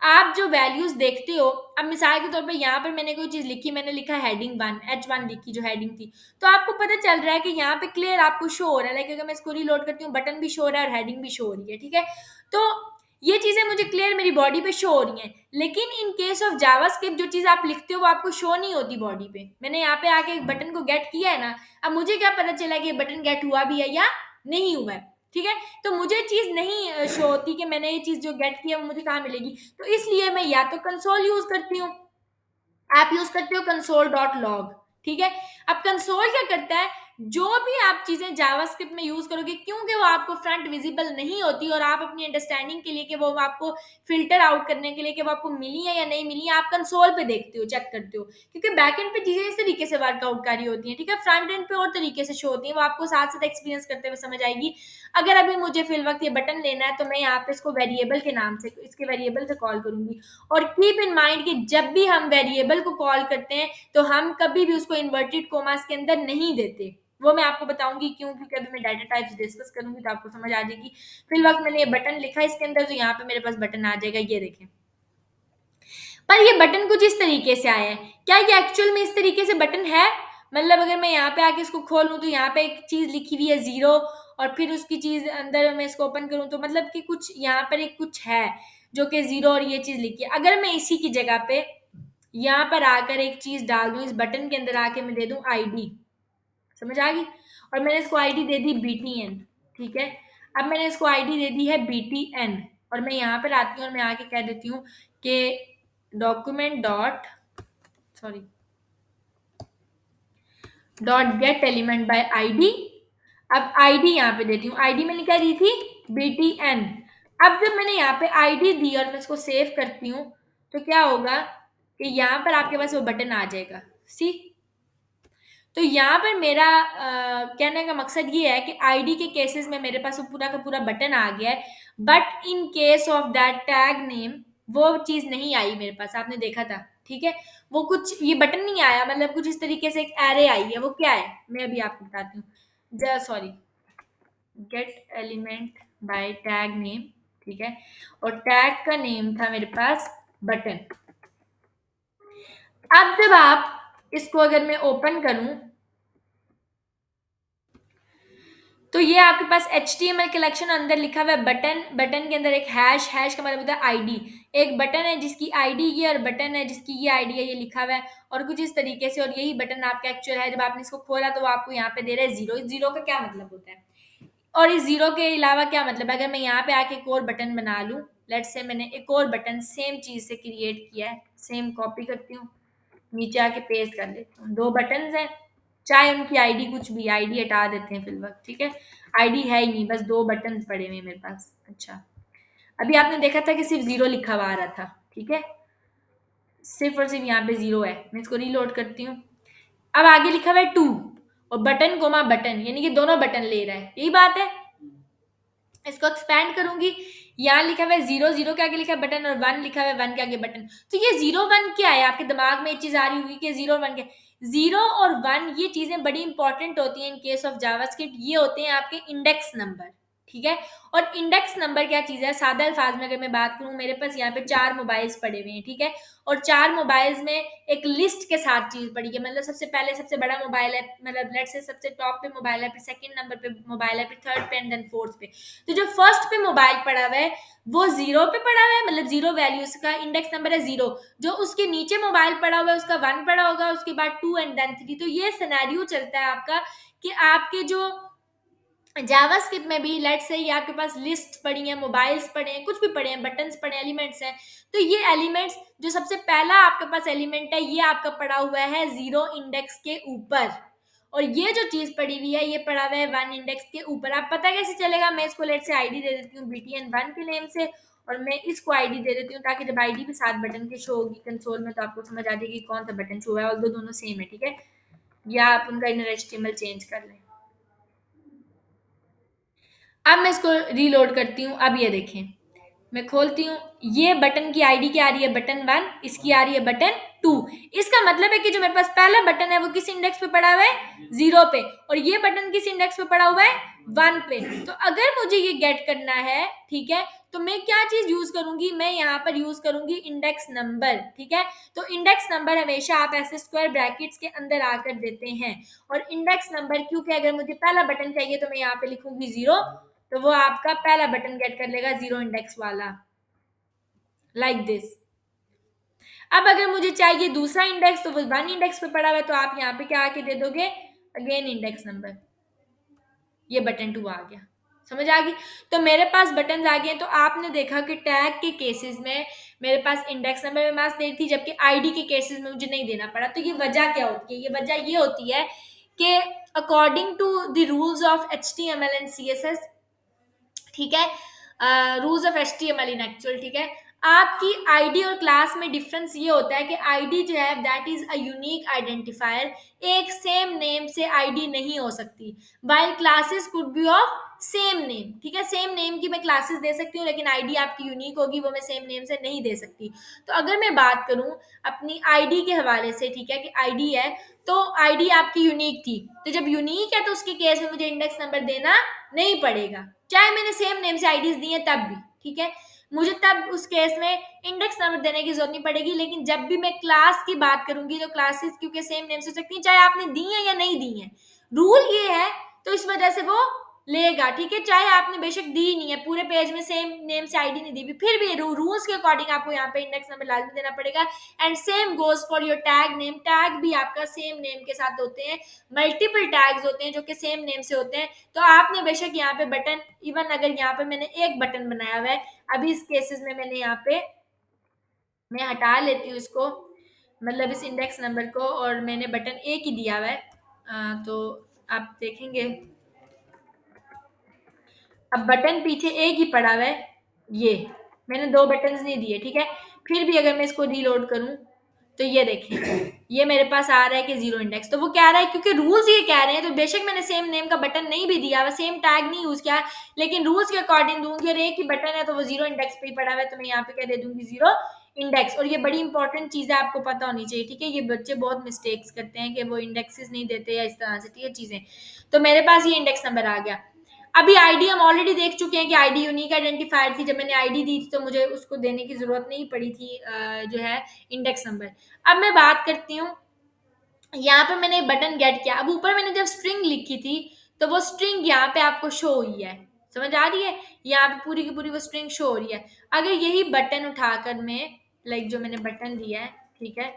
आप जो वैल्यूज देखते हो, अब मिसाल के तौर पे यहाँ पर मैंने कोई चीज लिखी, मैंने लिखा हेडिंग 1, H1 लिखी जो हेडिंग थी, तो आपको पता चल रहा है कि यहाँ पे क्लियर आपको शो हो रहा है, लाइक अगर मैं इसको रीलोड करती हूँ, बटन भी शो हो रहा है और हेडिंग भी शो हो रही है, ठीक है। तो ये चीजें मुझे क्लियर मेरी बॉडी पे शो हो रही हैं। लेकिन इन केस ऑफ जावास्क्रिप्ट जो चीज आप लिखते हो वो आपको शो नहीं होती बॉडी पे। मैंने यहाँ पे आके एक बटन को गेट किया है ना, अब मुझे क्या पता चला कि बटन गेट हुआ भी है या नहीं हुआ है, ठीक है। तो मुझे चीज नहीं शो होती कि मैंने ये चीज जो गेट किया वो मुझे कहाँ मिलेगी। तो इसलिए मैं या तो कंसोल यूज करती हूँ, आप यूज करते हो कंसोल डॉट लॉग, ठीक है। अब कंसोल क्या करता है, जो भी आप चीजें जावास्क्रिप्ट में यूज करोगे, क्योंकि वो आपको फ्रंट विजिबल नहीं होती, और आप अपनी अंडरस्टैंडिंग के लिए कि वो आपको फिल्टर आउट करने के लिए कि वो आपको मिली है या नहीं मिली है, आप कंसोल पे देखते हो, चेक करते हो, क्योंकि बैकएंड पे चीजें इस तरीके से वर्कआउट कर रही होती हैं, ठीक है। फ्रंट एंड पे और तरीके से शो होती है, वो आपको साथ साथ एक्सपीरियंस करते हुए समझ आएगी। अगर अभी मुझे फिल वक्त ये बटन लेना है, तो मैं यहाँ पे इसको वेरिएबल के नाम से, इसके वेरिएबल से कॉल करूंगी। और कीप इन माइंड कि जब भी हम वेरिएबल को कॉल करते हैं तो हम कभी भी उसको इन्वर्टेड कोमास के अंदर नहीं देते। वो मैं आपको बताऊंगी क्यों, क्योंकि अभी मैं डाटा टाइप्स डिस्कस करूंगी तो आपको समझ आ जाएगी। फिल वक्त मैंने ये बटन लिखा इसके अंदर, तो यहाँ पे मेरे पास बटन आ जाएगा, ये देखें। पर ये बटन कुछ इस तरीके से आया है, क्या ये एक्चुअल में इस तरीके से बटन है? मतलब अगर मैं यहाँ पे आके इसको खोलूं तो यहाँ पे एक चीज लिखी हुई है 0, और फिर उसकी चीज अंदर मैं इसको ओपन करूं तो मतलब कि कुछ यहाँ पर एक कुछ है जो कि 0 और ये चीज लिखी है। अगर मैं इसी की जगह पे यहाँ पर आकर एक चीज डाल दूं, इस बटन के अंदर आके मैं दे दूं आईडी, समझ आ गई। और मैंने इसको आईडी दे दी BTN, ठीक है। अब मैंने इसको आईडी दे दी है BTN, और मैं यहाँ पर आती हूँ और मैं आके कह देती हूँ कि document dot, sorry, dot gate element by ID. अब आईडी यहाँ पे देती हूँ, आईडी मैंने क्या दी थी, BTN। अब जब मैंने यहाँ पे आईडी दी और मैं इसको सेव करती हूँ, तो क्या होगा कि यहाँ पर आपके पास वो बटन आ जाएगा, सी। तो यहाँ पर मेरा कहने का मकसद ये है कि आईडी के केसेस में मेरे पास वो पूरा का पूरा बटन आ गया है, but in case of that tag name वो चीज नहीं आई मेरे पास, आपने देखा था, ठीक है। वो कुछ ये बटन नहीं आया, मतलब कुछ इस तरीके से एक एरे आई है, वो क्या है मैं अभी आपको बताती हूँ। Sorry, gate element by tag name, ठीक है, और टैग का नेम था मेरे पास बटन। अब जब आप इसको अगर मैं ओपन करूं तो ये आपके पास HTML कलेक्शन अंदर लिखा हुआ है बटन, बटन के अंदर एक हैश, हैश का मतलब होता है आईडी। एक बटन है जिसकी आईडी ये, और बटन है जिसकी ये आईडी है, ये लिखा हुआ है, और कुछ इस तरीके से। और यही बटन आपका एक्चुअल है। जब आपने इसको खोला तो वो आपको यहाँ पे दे रहा है 0। इस 0 का क्या मतलब होता है, और इस 0 के अलावा क्या मतलब है? अगर मैं यहाँ पे आके एक और बटन बना लूँ, लेट्स से मैंने एक और बटन सेम चीज से क्रिएट किया है, सेम कॉपी करती हूँ, नीचे आके पेस्ट कर लेती हूँ। 2 बटन्स हैं, चाहे उनकी आईडी कुछ भी, आईडी हटा देते हैं फिल वक्त, ठीक है। आईडी है ही नहीं, बस 2 बटन पड़े हुए मेरे पास। अच्छा, अभी आपने देखा था कि सिर्फ 0 लिखा हुआ आ रहा था, ठीक है, सिर्फ और सिर्फ यहाँ पे 0 है। मैं इसको रीलोड करती हूँ, अब आगे लिखा हुआ है 2 और बटन कोमा बटन, यानी कि दोनों बटन ले रहा है, यही बात है। इसको एक्सपैंड करूंगी, यहाँ लिखा हुआ है 0, 0 के आगे लिखा है बटन, और 1 लिखा हुआ है 1 के आगे बटन। तो ये 0 1 क्या है? आपके दिमाग में एक चीज आ रही होगी कि 0 1 क्या है। 0 और 1 ये चीजें बड़ी इंपॉर्टेंट होती हैं इन केस ऑफ जावास्क्रिप्ट, ये होते हैं आपके इंडेक्स नंबर, ठीक है। और इंडेक्स नंबर क्या चीज़ है, सादा अल्फाज में अगर मैं बात करूं, मेरे पास यहाँ पे 4 मोबाइल्स पड़े हुए हैं, ठीक है। और 4 मोबाइल्स में एक लिस्ट के साथ चीज पड़ी है, मतलब सबसे पहले सबसे बड़ा मोबाइल है, मतलब लेट्स से सबसे टॉप पे मोबाइल है, फिर सेकंड नंबर पे मोबाइल है, फिर थर्ड पे एंड देन फोर्थ पे। तो जो फर्स्ट पे मोबाइल पड़ा हुआ है वो 0 पे पड़ा हुआ है, मतलब 0 वैल्यू, उसका इंडेक्स नंबर है 0। जो उसके नीचे मोबाइल पड़ा हुआ है उसका 1 पड़ा होगा, उसके बाद 2 एंड देन 3। तो ये सिनेरियो चलता है आपका कि आपके जो जावास्क्रिप्ट में भी लेट्स से ये आपके पास लिस्ट पड़ी है, मोबाइल्स पड़े हैं, कुछ भी पड़े हैं, बटन्स पड़े हैं, एलिमेंट्स हैं। तो ये एलिमेंट्स जो सबसे पहला आपके पास एलिमेंट है ये आपका पड़ा हुआ है 0 इंडेक्स के ऊपर, और ये जो चीज पड़ी हुई है ये पड़ा हुआ है 1 इंडेक्स के ऊपर। आप पता कैसे चलेगा, मैं इसको लेट से आईडी दे देती हूँ btn1 के नेम से, और मैं इसको आईडी दे देती हूँ ताकि जब आईडी भी साथ बटन के शो होगी कंसोल में तो आपको समझ आ जाएगी कौन सा बटन शो है, और दोनों सेम है, ठीक है। या आप उनका इनर एचटीएमएल चेंज कर लें। अब मैं इसको रीलोड करती हूँ। अब ये देखें, मैं खोलती हूँ, ये बटन की आईडी क्या आ रही है, बटन 1, इसकी आ रही है बटन 2। इसका मतलब है कि जो मेरे पास पहला बटन है वो किस इंडेक्स पे पड़ा हुआ है, 0 पे, और ये बटन किस इंडेक्स पे पड़ा हुआ है, 1 पे। तो अगर मुझे ये गेट करना है, ठीक है, तो मैं क्या चीज यूज करूंगी, मैं यहाँ पर यूज करूंगी इंडेक्स नंबर, ठीक है। तो इंडेक्स नंबर हमेशा आप ऐसे स्क्वायर ब्रैकेट्स के अंदर आकर देते हैं, और इंडेक्स नंबर, क्योंकि अगर मुझे पहला बटन चाहिए तो मैं यहाँ पे लिखूंगी 0, तो वो आपका पहला बटन गेट कर लेगा 0 इंडेक्स वाला, लाइक दिस। अब अगर मुझे चाहिए दूसरा इंडेक्स तो वो 1 इंडेक्स पे पड़ा हुआ है, तो आप यहाँ पे क्या आके दे दोगे, अगेन इंडेक्स नंबर, ये बटन 2 आ गया, समझ आ गई। तो मेरे पास बटन आ गए। तो आपने देखा कि टैग के केसेस में मेरे पास इंडेक्स नंबर में पास दे थी, जबकि आईडी के केसेस में मुझे नहीं देना पड़ा। तो ये वजह क्या होती है, ये वजह ये होती है कि according to the rules of HTML and CSS, ठीक है, rules of HTML in actual, ठीक है, आपकी आईडी और क्लास में डिफरेंस ये होता है कि आईडी जो है that is a unique identifier, एक सेम नेम से आईडी नहीं हो सकती, while classes could be of same name, ठीक है। सेम नेम की मैं क्लासेस दे सकती हूँ लेकिन आईडी आपकी यूनिक होगी, वो मैं सेम नेम से नहीं दे सकती। तो अगर मैं बात करूं अपनी आईडी के हवाले से, ठीक है, कि आईडी है तो आईडी आपकी यूनिक थी, तो जब यूनिक है तो उसके केस में मुझे इंडेक्स नंबर देना नहीं पड़ेगा, चाहे मैंने सेम नेम से आईडीज दी है तब भी, ठीक है। मुझे तब उस केस में इंडेक्स नंबर देने की जरूरत नहीं पड़ेगी। लेकिन जब भी मैं क्लास की बात करूंगी तो क्लासेस क्योंकि सेम नेम से हो सकती हैं, चाहे आपने दी है या नहीं दी है, रूल ये है, तो इस वजह से वो लेगा, ठीक है। चाहे आपने बेशक दी नहीं है, पूरे पेज में सेम नेम से आईडी नहीं दी भी, फिर भी रूल्स के अकॉर्डिंग आपको यहाँ पे इंडेक्स नंबर लाजमी देना पड़ेगा। And same goes for your tag name, tag भी आपका सेम नेम के साथ होते हैं, मल्टीपल टैग्स होते हैं जो कि सेम नेम से होते हैं। तो आपने बेशक यहाँ पे बटन, इवन अगर यहाँ पे मैंने एक बटन बनाया हुआ है, अभी इस केसेस में मैंने यहाँ पे, मैं हटा लेती हूँ इसको, मतलब इस इंडेक्स नंबर को, और मैंने बटन एक ही दिया हुआ है, तो आप देखेंगे अब बटन पीछे एक ही पड़ा हुआ है, ये मैंने 2 बटन्स नहीं दिए, ठीक है। फिर भी अगर मैं इसको रीलोड करूं तो ये देखें, ये मेरे पास आ रहा है कि 0 इंडेक्स। तो वो क्या रहा है, क्योंकि रूल्स ये कह रहे हैं, तो बेशक मैंने सेम नेम का बटन नहीं भी दिया हुआ, सेम टैग नहीं यूज किया, लेकिन रूल्स के अकॉर्डिंग दूंगी, और एक ही बटन है तो वो 0 इंडेक्स पे ही पड़ा हुआ है, तो मैं यहाँ पे क्या दे दूंगी, 0 इंडेक्स। और ये बड़ी इंपॉर्टेंट चीज है, आपको पता होनी चाहिए, ठीक है। ये बच्चे बहुत मिस्टेक्स करते हैं कि वो इंडेक्सेस नहीं देते या इस तरह से, ठीक है चीजें। तो मेरे पास ये इंडेक्स नंबर आ गया। अभी आईडी हम ऑलरेडी देख चुके हैं कि आईडी यूनिक आइडेंटिफायर थी, जब मैंने आईडी दी थी तो मुझे उसको देने की जरूरत नहीं पड़ी थी, जो है इंडेक्स नंबर। अब मैं बात करती हूँ, यहाँ पे मैंने बटन गेट किया, अब ऊपर मैंने जब स्ट्रिंग लिखी थी तो वो स्ट्रिंग यहाँ पे आपको शो हुई है, समझ आ रही है, यहाँ पे पूरी की पूरी वो स्ट्रिंग शो हो रही है। अगर यही बटन उठाकर मैं, लाइक जो मैंने बटन दिया है, ठीक है,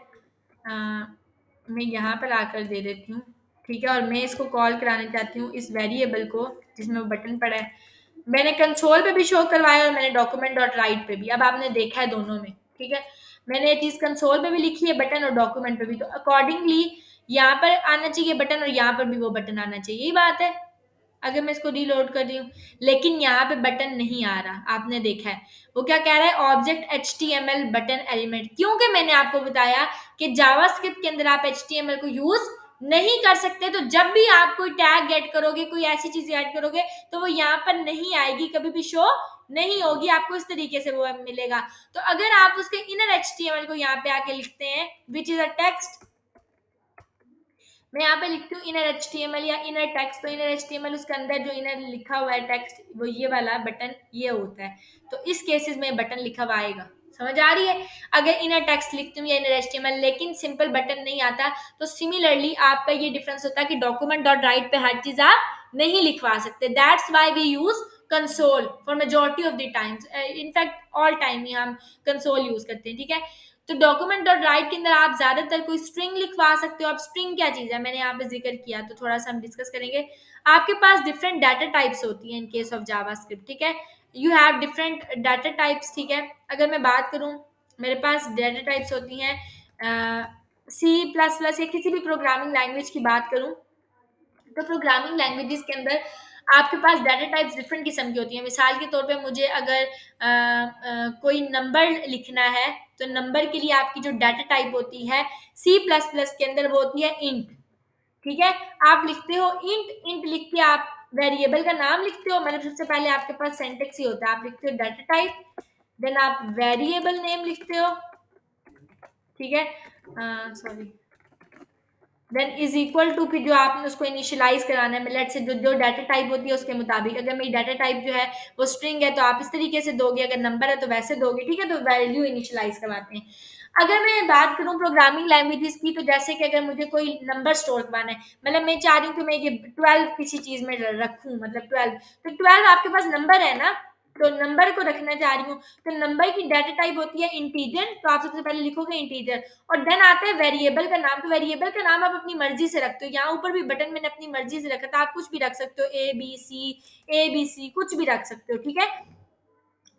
मैं यहाँ पर आकर दे देती हूँ, ठीक है, और मैं इसको कॉल कराना चाहती हूँ इस वेरिएबल को जिसमें वो बटन पड़ा है। मैंने कंसोल पे भी शो करवाया और मैंने डॉक्यूमेंट डॉट राइट पे भी, अब आपने देखा है दोनों में, ठीक है। मैंने ये चीज कंसोल पे भी लिखी है बटन और डॉक्यूमेंट पे भी, तो अकॉर्डिंगली यहाँ पर आना चाहिए बटन और यहाँ पर भी वो बटन आना चाहिए, यही बात है। अगर मैं इसको रीलोड कर रही हूँ लेकिन यहाँ पे बटन नहीं आ रहा, आपने देखा है वो क्या कह रहा है, ऑब्जेक्ट HTML बटन एलिमेंट, क्योंकि मैंने आपको बताया कि जावास्क्रिप्ट के अंदर आप HTML को यूज नहीं कर सकते। तो जब भी आप कोई टैग ऐड करोगे, कोई ऐसी चीज ऐड करोगे, तो वो यहाँ पर नहीं आएगी, कभी भी शो नहीं होगी, आपको इस तरीके से वो मिलेगा। तो अगर आप उसके इनर HTML को यहाँ पे आके लिखते हैं विच इज अ टेक्स्ट, मैं यहाँ पे लिखती हूँ इनर HTML या इनर टेक्स्ट, तो इनर HTML उसके अंदर जो इनर लिखा हुआ है टेक्स्ट वो ये वाला बटन ये होता है, तो इस केसेस में बटन लिखा हुआ आएगा। समझ आ रही है? अगर इनर टेक्स्ट लिखती हूँ या इनर HTML लेकिन सिंपल बटन नहीं आता, तो सिमिलरली आपका ये डिफरेंस होता है कि डॉक्यूमेंट डॉट राइट पे हर चीज आप नहीं लिखवा सकते। That's why we use console for majority of the times, in fact all time ही हम कंसोल यूज करते हैं, ठीक है। तो डॉक्यूमेंट डॉट राइट के अंदर आप ज्यादातर कोई स्ट्रिंग लिखवा सकते हो। अब स्ट्रिंग क्या चीज है मैंने यहाँ पे जिक्र किया, तो थोड़ा सा हम डिस्कस करेंगे। आपके पास डिफरेंट डाटा टाइप्स होती हैं इन केस ऑफ जावास्क्रिप्ट, ठीक है। You have different data types, ठीक है। अगर मैं बात करूं, मेरे पास डाटा टाइप्स होती हैं C++ या किसी भी प्रोग्रामिंग लैंग्वेज की बात करूं, तो प्रोग्रामिंग लैंग्वेजेस के अंदर आपके पास डाटा टाइप्स डिफरेंट किस्म की होती हैं। मिसाल के तौर पे मुझे अगर कोई नंबर लिखना है, तो नंबर के लिए आपकी जो डाटा टाइप होती है C++ के अंदर वो होती है इंट, ठीक है। आप लिखते हो इंट, इंट लिख के आप वेरिएबल का नाम लिखते हो, मतलब सबसे पहले आपके पास सेंटेक्स ही होता है, आप लिखते हो डाटा टाइप, देन आप वेरिएबल नेम लिखते हो, ठीक है। Sorry, then is equal to, फिर जो आपने उसको इनिशियलाइज कराना है, लेट्स से जो जो डाटा टाइप होती है उसके मुताबिक, अगर मेरी डाटा टाइप जो है वो स्ट्रिंग है तो आप इस तरीके से दोगे, अगर नंबर है तो वैसे दोगे, ठीक है। तो वैल्यू इनिशियलाइज करवाते हैं। अगर मैं बात करूं प्रोग्रामिंग लैंग्वेजेस की, तो जैसे कि अगर मुझे कोई नंबर स्टोर करवाना है, मतलब मैं चाह रही हूँ कि मैं ये 12 किसी चीज में रखूं, मतलब 12, तो 12 आपके पास नंबर है ना, तो नंबर को रखना चाह रही हूँ, तो नंबर की डाटा टाइप होती है इंटीजर, तो आप सबसे पहले लिखोगे इंटीजर, और देन आता है वेरिएबल का नाम। तो वेरिएबल का नाम आप अपनी मर्जी से रखते हो, यहाँ ऊपर भी बटन मैंने अपनी मर्जी से रखा था, आप कुछ भी रख सकते हो, ABC कुछ भी रख सकते हो, ठीक है।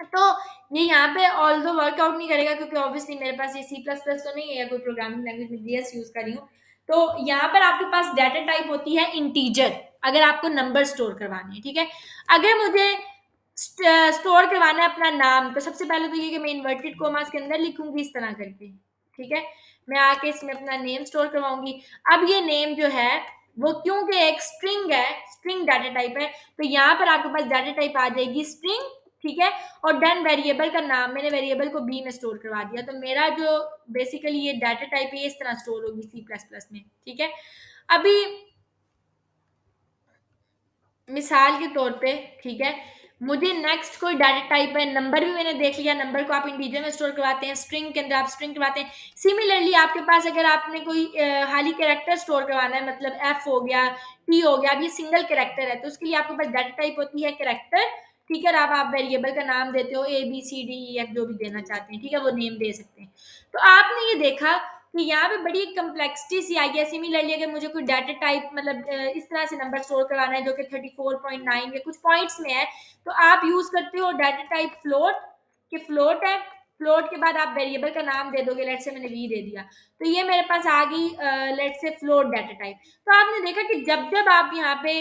तो ये यहाँ पे ऑल दो वर्कआउट नहीं करेगा, क्योंकि ऑब्वियसली मेरे पास ये C++ तो नहीं है या कोई प्रोग्रामिंग लैंग्वेज में JS यूज कर रही हूँ। तो यहाँ पर आपके पास डाटा टाइप होती है इंटीजर, अगर आपको नंबर स्टोर करवाने हैं, ठीक है। अगर मुझे स्टोर करवाना है अपना नाम, तो सबसे पहले तो ये कि मैं इन्वर्टेड कोमास के अंदर लिखूंगी इस तरह करके, ठीक है। मैं आके इसमें अपना नेम स्टोर करवाऊंगी। अब ये नेम जो है वो क्योंकि एक स्ट्रिंग है, स्ट्रिंग डाटा टाइप है, तो यहाँ पर आपके पास डाटा टाइप आ जाएगी स्ट्रिंग, ठीक है। और देन वेरिएबल का नाम, मैंने वेरिएबल को बी में स्टोर करवा दिया, तो मेरा जो बेसिकली ये डाटा टाइप है ये इस तरह स्टोर होगी C++ में, ठीक है। अभी मिसाल के तौर पे, ठीक है, मुझे नेक्स्ट कोई डाटा टाइप है, नंबर भी मैंने देख लिया, नंबर को आप इंटीजर में स्टोर करवाते हैं, स्ट्रिंग के अंदर आप स्ट्रिंग करवाते हैं। सिमिलरली आपके पास अगर आपने कोई खाली कैरेक्टर स्टोर करवाना है, मतलब F हो गया, T हो गया, अब ये सिंगल कैरेक्टर है, तो उसके लिए आपके पास डाटा टाइप होती है कैरेक्टर, ठीक है। आप वेरिएबल का नाम देते हो ABCDEF जो भी देना चाहते हैं, ठीक है, वो नेम दे सकते हैं। तो आपने ये देखा कि यहाँ पे बड़ी कम्प्लेक्सिटी सी आई है। सिमिलरली अगर मुझे कोई डाटा टाइप मतलब इस तरह से नंबर स्टोर कराना है जो कि 34.9 या कुछ पॉइंट्स में है, तो आप यूज करते हो डाटा टाइप फ्लोट, कि फ्लोट है, फ्लोट के बाद आप वेरिएबल का नाम दे दोगे, लेट से मैंने वी दे दिया, तो ये मेरे पास आ गई लेट से फ्लोट डाटा टाइप। तो आपने देखा कि जब जब आप यहाँ पे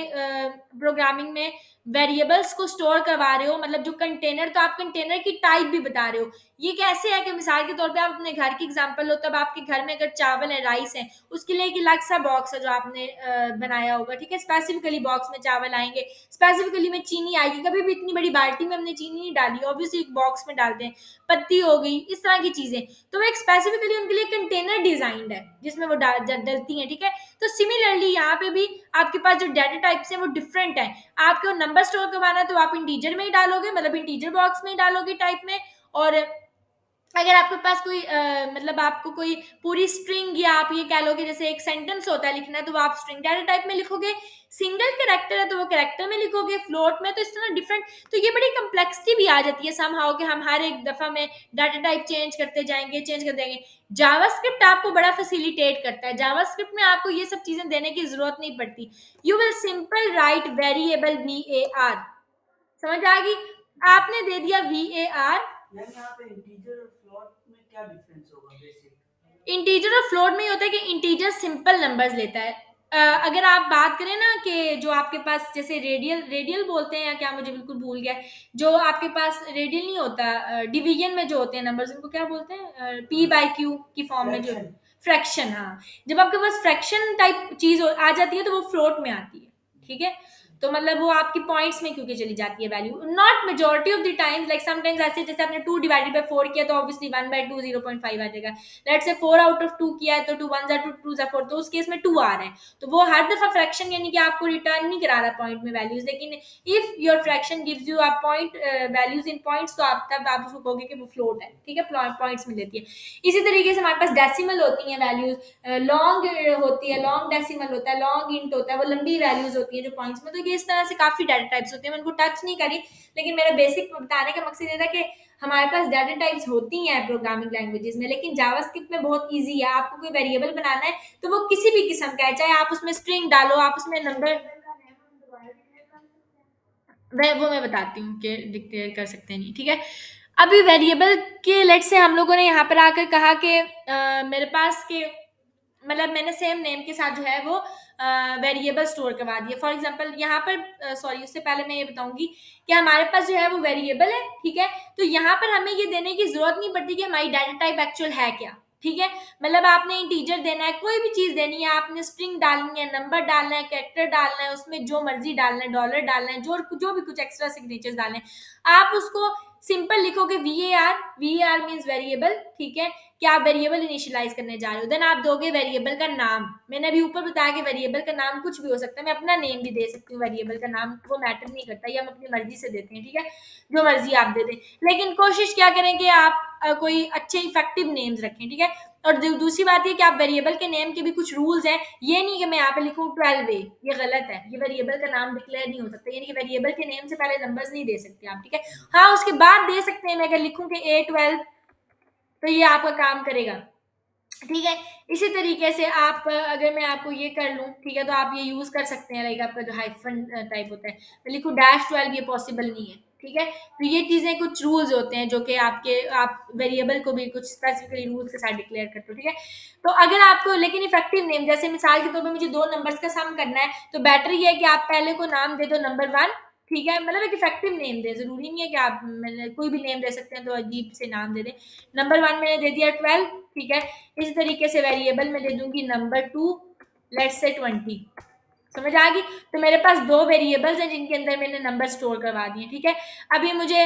प्रोग्रामिंग में वेरिएबल्स को स्टोर करवा रहे हो, मतलब जो कंटेनर, तो आप कंटेनर की टाइप भी बता रहे हो। ये कैसे है कि मिसाल के तौर पे आप अपने घर की एग्जांपल लो, तब आपके घर में अगर चावल है, राइस है, उसके लिए एक अलग सा बॉक्स है जो आपने बनाया होगा, ठीक है। स्पेसिफिकली बॉक्स में चावल आएंगे, स्पेसिफिकली में चीनी आएगी, कभी भी इतनी बड़ी बाल्टी में हमने चीनी नहीं डाली, ऑब्वियसली एक बॉक्स में डालते हैं, पत्ती हो गई, इस तरह की चीजें, तो वो एक स्पेसिफिकली उनके लिए कंटेनर डिजाइंड है जिसमें वो डलती है, ठीक है। तो सिमिलरली यहाँ पे भी आपके पास जो डाटा टाइप्स है वो डिफरेंट है। आपको नंबर स्टोर करवाना है तो आप इंटीजर में ही डालोगे, मतलब इंटीजर बॉक्स में ही डालोगे टाइप में, और अगर आपके पास कोई मतलब आपको कोई पूरी स्ट्रिंग, या आप ये कह लोगे जैसे एक सेंटेंस होता है लिखना है, तो वो आप स्ट्रिंग डाटा टाइप में लिखोगे, सिंगल कैरेक्टर है तो वो कैरेक्टर में लिखोगे, फ्लोट में, तो इस तरह डिफरेंट। तो ये बड़ी कम्प्लेक्सिटी भी आ जाती है समहाउ कि हम हर एक दफा में डाटा टाइप चेंज करते जाएंगे, चेंज कर देंगे। जावास्क्रिप्ट आपको बड़ा फैसिलिटेट करता है, जावास्क्रिप्ट में आपको ये सब चीजें देने की जरूरत नहीं पड़ती। You will simple right variable VAR, समझ आ गई? आपने दे दिया VAR। मैम यहाँ पे इंटीजर और फ्लोट में क्या डिफरेंस होगा बेसिक? इंटीजर और फ्लोट में ये होता है कि इंटीजर सिंपल नंबर्स लेता है। अगर आप बात करें ना कि जो आपके पास जैसे रेडियल रेडियल बोलते हैं या क्या, मुझे बिल्कुल भूल गया है, जो आपके पास रेडियल नहीं होता, डिवीजन में जो होते हैं नंबर्स, उनको क्या बोलते हैं, P/Q की फॉर्म में जो फ्रैक्शन। फ्रैक्शन, हाँ, जब आपके पास फ्रैक्शन टाइप चीज आ जाती है तो वो फ्लोट में आती है, ठीक है। तो मतलब वो आपकी पॉइंट्स में क्योंकि चली जाती है value, not majority of the times, like sometimes ऐसे जैसे आपने 2 डिवाइडेड बाय 4 किया तो ऑब्वियसली 1/2 0.5 आ जाएगा। लेट्स से 4 आउट ऑफ 2 किया है तो 2 1 2 2 4, तो उस केस में 2 आ रहा है, तो वो हर दफा फ्रैक्शन यानी कि आपको रिटर्न नहीं करा रहा पॉइंट में वैल्यूज, लेकिन if your fraction gives you a point values in points, तो आप तब आप उसको कहोगे कि वो फ्लोट है, ठीक है, पॉइंट्स में लेती है। इसी तरीके से हमारे पास डेसिमल होती हैं वैल्यूज, लॉन्ग होती है, लॉन्ग डेसिमल होता है, लॉन्ग इंट होता है, वो लंबी वैल्यूज होती है जो पॉइंट्स में, तो ये इस तरह से काफी डाटा टाइप्स होती है। मैं उनको टच नहीं करी, लेकिन मेरा बेसिक बताने का मकसद ये था कि हमारे पास डाटा टाइप्स होती हैं प्रोग्रामिंग लैंग्वेजेस में, लेकिन जावास्क्रिप्ट में बहुत इजी है। आपको कोई वेरिएबल बनाना है तो वो किसी भी किस्म का है, चाहे आप उसमें स्ट्रिंग डालो, आप उसमें नंबर, मैं बताती हूँ कि डिक्लेयर कर सकते हैं नहीं, ठीक है। अभी वेरिएबल के लेट से हम लोगों ने यहाँ पर आकर कहा कि मेरे पास के मतलब मैंने सेम नेम के साथ जो है वो वेरिएबल स्टोर करवा दिया। फॉर एग्जांपल यहाँ पर सॉरी, उससे पहले मैं ये बताऊंगी कि हमारे पास जो है वो वेरिएबल है, ठीक है। तो यहाँ पर हमें ये देने की जरूरत नहीं पड़ती कि हमारी डाटा टाइप एक्चुअल है क्या, ठीक है। मतलब आपने इंटीजर देना है, कोई भी चीज देनी है, आपने स्ट्रिंग डालनी है, नंबर डालना है, कैरेक्टर डालना है, उसमें जो मर्जी डालना है, डॉलर डालना है, जो भी कुछ एक्स्ट्रा सिग्नेचर्स डालने हैं, आप उसको सिंपल लिखोगे V A R means variable, ठीक है, कि आप वेरिएबल इनिशियलाइज करने जा रहे हो। देन आप दोगे वेरिएबल का नाम, मैंने अभी ऊपर बताया कि वेरिएबल का नाम कुछ भी हो सकता है, मैं अपना नेम भी दे सकती हूँ वेरिएबल का नाम, वो मैटर नहीं करता, ये हम अपनी मर्जी से देते हैं, ठीक है, जो मर्जी आप दे दें। लेकिन कोशिश क्या करें कि आप कोई अच्छे इफेक्टिव नेम्स रखें, ठीक है। और दूसरी बात ये कि आप वेरिएबल के नेम के भी कुछ रूल्स हैं, ये नहीं कि मैं यहाँ पे लिखूँ 12 ये गलत है, ये वेरिएबल का नाम डिक्लेयर नहीं हो सकता, यानी कि वेरिएबल के नेम से पहले नंबर्स नहीं दे सकते आप, ठीक है। हाँ, उसके बाद दे सकते हैं, मैं अगर लिखूँ कि A12 तो ये आपका काम करेगा, ठीक है। इसी तरीके से आप अगर मैं आपको ये कर लूँ, ठीक है, तो आप ये यूज कर सकते हैं, लाइक आपका जो हाइफन टाइप होता है, मैं लिखूँ -12, ये पॉसिबल नहीं है, ठीक है। तो ये चीजें कुछ रूल्स होते हैं जो कि आप वेरिएबल को भी कुछ स्पेसिफिकली रूल्स के साथ डिक्लेयर करते हो, ठीक है। तो अगर आपको लेकिन इफेक्टिव नेम, जैसे मिसाल के तौर पर मुझे 2 नंबर्स का सम करना है, तो बेटर ये है कि आप पहले को नाम दे दो नंबर 1, ठीक है, मतलब एक इफेक्टिव नेम दे, जरूरी नहीं है कि आप कोई भी नेम दे सकते हैं, तो अजीब से नाम दे दें। नंबर 1 मैंने दे दिया 12, ठीक है। इसी तरीके से वेरिएबल में दे दूंगी नंबर 2, लेट्स से 20, समझ आ गई। तो मेरे पास 2 वेरिएबल्स हैं जिनके अंदर मैंने नंबर स्टोर करवा दिए, ठीक है। अभी मुझे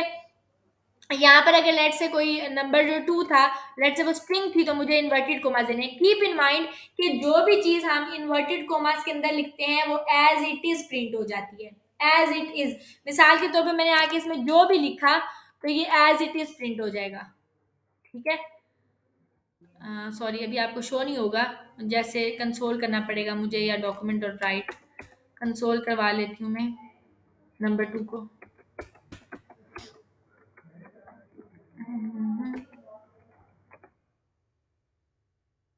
यहाँ पर अगर लेट से कोई नंबर जो 2 था, लेट से वो स्ट्रिंग थी, तो मुझे इन्वर्टेड कोमास देने। कीप इन माइंड कि जो भी चीज हम इन्वर्टेड कोमास के अंदर लिखते हैं वो एज इट इज प्रिंट हो जाती है, एज इट इज। मिसाल के तौर पे मैंने आगे इसमें जो भी लिखा तो ये एज इट इज प्रिंट हो जाएगा, ठीक है। सॉरी, अभी आपको शो नहीं होगा, जैसे कंसोल करना पड़ेगा मुझे, या डॉक्यूमेंट और राइट, कंसोल करवा लेती हूँ मैं नंबर 2 को।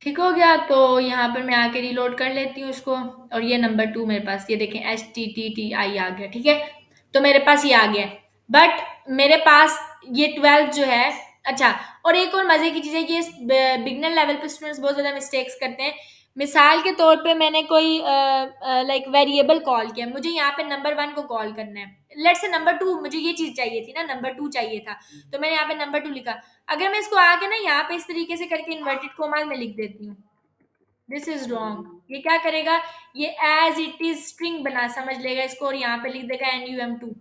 ठीक हो गया, तो यहाँ पर मैं आके रीलोड कर लेती हूँ इसको, और ये नंबर 2 मेरे पास, ये देखें HTTTI आ गया, ठीक है। तो मेरे पास ये आ गया, बट मेरे पास ये 12 जो है। अच्छा, और एक और मजे की चीज है कि बिगनर लेवल पे स्टूडेंट्स बहुत ज्यादा मिस्टेक्स करते हैं। मिसाल के तौर पे मैंने कोई लाइक वेरिएबल कॉल किया, मुझे यहाँ पे नंबर 1 को कॉल करना है, लेट्स से नंबर 2, मुझे ये चीज चाहिए थी ना, नंबर 2 चाहिए था, तो मैंने यहाँ पे नंबर 2 लिखा। अगर मैं इसको आके ना यहाँ पे इस तरीके से करके इन्वर्टेड कोमा में लिख देती हूँ, दिस इज रॉन्ग, ये क्या करेगा, ये एज इट इज स्ट्रिंग बना समझ लेगा इसको, और यहाँ पे लिख देगा NUM2,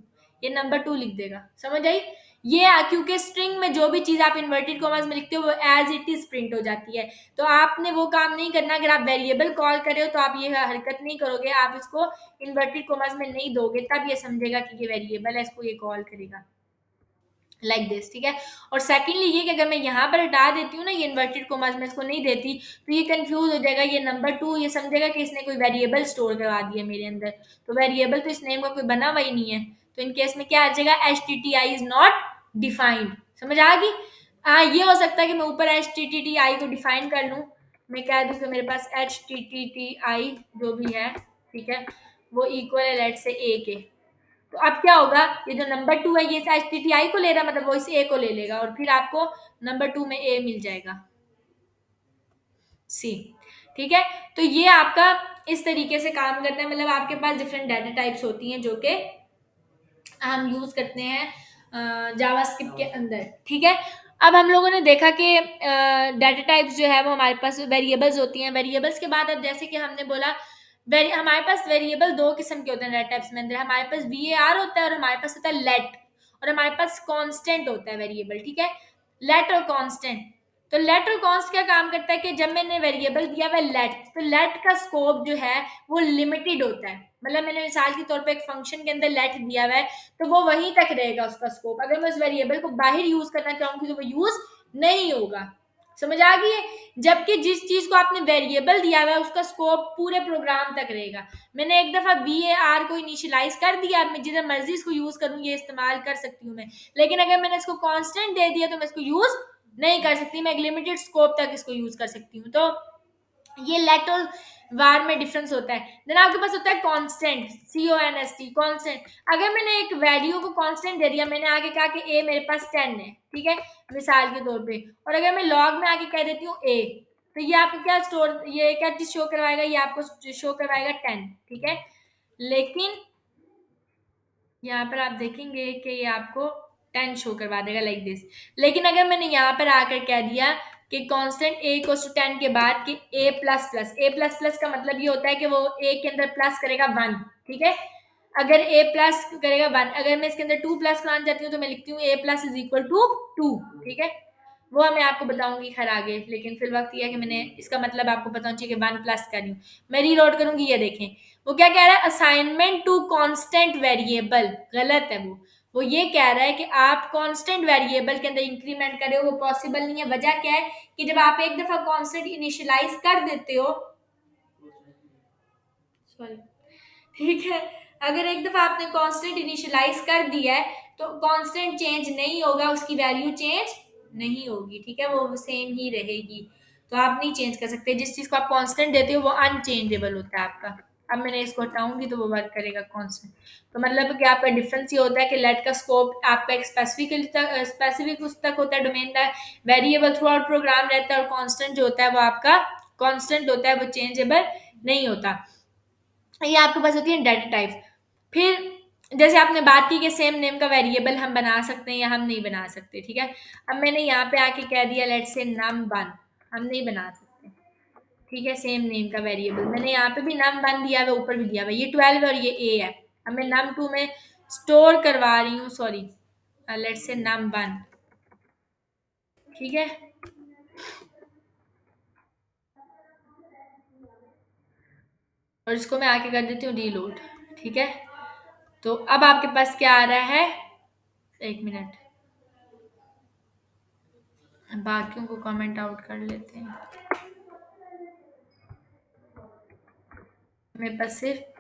ये नंबर 2 लिख देगा, समझ आई। ये क्योंकि स्ट्रिंग में जो भी चीज आप इन्वर्टेड कॉमास में लिखते हो वो एज इट इज प्रिंट हो जाती है, तो आपने वो काम नहीं करना। अगर आप वेरिएबल कॉल कर रहे हो तो आप ये हरकत नहीं करोगे, आप इसको इन्वर्टेड कॉमास में नहीं दोगे, तब ये समझेगा कि ये वेरिएबल है, इसको ये कॉल करेगा लाइक दिस, ठीक है। और सेकेंडली ये कि अगर मैं यहाँ पर हटा देती हूँ ना, ये इन्वर्टेड कोमास में इसको नहीं देती, तो ये कंफ्यूज हो जाएगा, ये नंबर 2 ये समझेगा कि इसने कोई वेरिएबल स्टोर करवा दिया मेरे अंदर, तो वेरिएबल तो इस नेम का कोई बना हुआ ही नहीं है, तो इन केस में क्या आ जाएगा, HTTI इज नॉट डिफाइंड, समझ आ गई। हाँ, ये हो सकता है कि मैं ऊपर HTTI को डिफाइन कर लूँ, मैं कह दूँ कि मेरे पास HTTI जो भी है, ठीक है, वो इक्वल है लेट से A के। तो अब क्या होगा, ये जो नंबर 2 है ये HTTI को ले रहा है, मतलब वो इस A को ले लेगा, और फिर आपको नंबर 2 में A मिल जाएगा, C, ठीक है। तो ये आपका इस तरीके से काम करता है, मतलब आपके पास डिफरेंट डाटा टाइप्स होती हैं जो कि हम यूज करते हैं जावास्क्रिप्ट के अंदर, ठीक है। अब हम लोगों ने देखा कि डाटा टाइप्स जो है वो हमारे पास वेरिएबल्स होती हैं, वेरिएबल्स के बाद अब जैसे कि हमने बोला हमारे पास वेरिएबल दो किस्म के होते हैं डेटा टाइप्स में अंदर, हमारे पास var होता है और हमारे पास होता है लेट, और हमारे पास कांस्टेंट होता है वेरिएबल, ठीक है, लेट और कांस्टेंट। तो लेट और कॉन्स्ट क्या काम करता है कि जब मैंने वेरिएबल दिया हुआ लेट, तो लेट का स्कोप जो है वो लिमिटेड होता है, मतलब मैंने मिसाल के तौर पे एक फंक्शन के अंदर लेट दिया हुआ है तो वो वहीं तक रहेगा उसका स्कोप, अगर मैं उस वेरिएबल को बाहर यूज करना चाहूंगी तो वो यूज नहीं होगा। समझ आ गई है? जबकि जिस चीज को आपने वेरिएबल दिया हुआ है उसका स्कोप पूरे प्रोग्राम तक रहेगा। मैंने एक दफा var को इनिशियलाइज कर दिया, मैं जिधर मर्जी इसको यूज करूँ ये इस्तेमाल कर सकती हूँ मैं, लेकिन अगर मैंने इसको कांस्टेंट दे दिया तो मैं इसको यूज नहीं कर सकती, मैं एक लिमिटेड स्कोप तक इसको यूज कर सकती हूँ। तो ये लेट और वार में डिफरेंस होता है। देन आपके पास होता है कांस्टेंट, CONST कांस्टेंट। अगर मैंने एक वैल्यू को कांस्टेंट दे दिया, मैंने आगे कहा कि ए मेरे पास 10 है, ठीक है, मिसाल के तौर पे, और अगर मैं लॉग में आगे कह देती हूँ ए, तो ये आपको क्या स्टोर, ये क्या चीज शो करवाएगा, ये आपको शो करवाएगा 10, ठीक है। लेकिन यहाँ पर आप देखेंगे कि ये आपको 10 शो करवा देगा लाइक दिस। लेकिन अगर मैंने यहाँ पर आकर कह दिया कि कांस्टेंट a इक्वल्स टू 10 के बाद कि a plus plus, a plus plus का मतलब ये होता है कि वो a के अंदर प्लस करेगा 1, ठीक है। अगर a प्लस करेगा 1, अगर मैं इसके अंदर 2 प्लस कराना चाहती हूँ तो मैं लिखती हूँ a plus is equal to 2, ठीक है। वो मैं आपको बताऊंगी खैर आगे, लेकिन फिर वक्त ये है कि मैंने इसका मतलब आपको पता होना चाहिए कि 1 प्लस कर रही हूँ। मैं रीलोड करूंगी, ये देखें वो क्या कह रहा है, असाइनमेंट टू कांस्टेंट वेरिएबल, गलत है वो ये कह रहा है कि आप कांस्टेंट वेरिएबल के अंदर इंक्रीमेंट करें, वो पॉसिबल नहीं है। वजह क्या है कि जब आप एक दफा कांस्टेंट इनिशियलाइज कर देते हो, सॉरी, ठीक है, अगर एक दफा आपने कांस्टेंट इनिशियलाइज कर दिया है तो कांस्टेंट चेंज नहीं होगा, उसकी वैल्यू चेंज नहीं होगी, ठीक है, वो सेम ही रहेगी। तो आप नहीं चेंज कर सकते, जिस चीज को आप कांस्टेंट देते हो वो अनचेंजेबल होता है आपका। अब मैंने इसको हटाऊंगी तो वो वर्क करेगा कांस्टेंट। तो मतलब कि आपका डिफरेंस ये होता है कि लेट का स्कोप आपका एक स्पेसिफिक उस तक होता है, डोमेन का वेरिएबल थ्रू आउट प्रोग्राम रहता है, और कांस्टेंट जो होता है वो आपका कांस्टेंट होता है, वो चेंजेबल नहीं होता। ये आपके पास होती है डाटा टाइप। फिर जैसे आपने बात की कि सेम नेम का वेरिएबल हम बना सकते हैं या हम नहीं बना सकते, ठीक है। अब मैंने यहाँ पे आके कह दिया लेट्स से num1, हम नहीं बना सकते, ठीक है, सेम नेम का वेरिएबल मैंने यहाँ पे भी num1 दिया हुआ, ऊपर भी दिया हुआ, ये 12 है और ये a है। अब मैं num2 में स्टोर करवा रही हूँ, सॉरी, लेट्स से num1, ठीक है। और इसको मैं आके कर देती हूँ रीलोड, ठीक है। तो अब आपके पास क्या आ रहा है, एक मिनट, बाकियों को कमेंट आउट कर लेते हैं। मेरे पास सिर्फ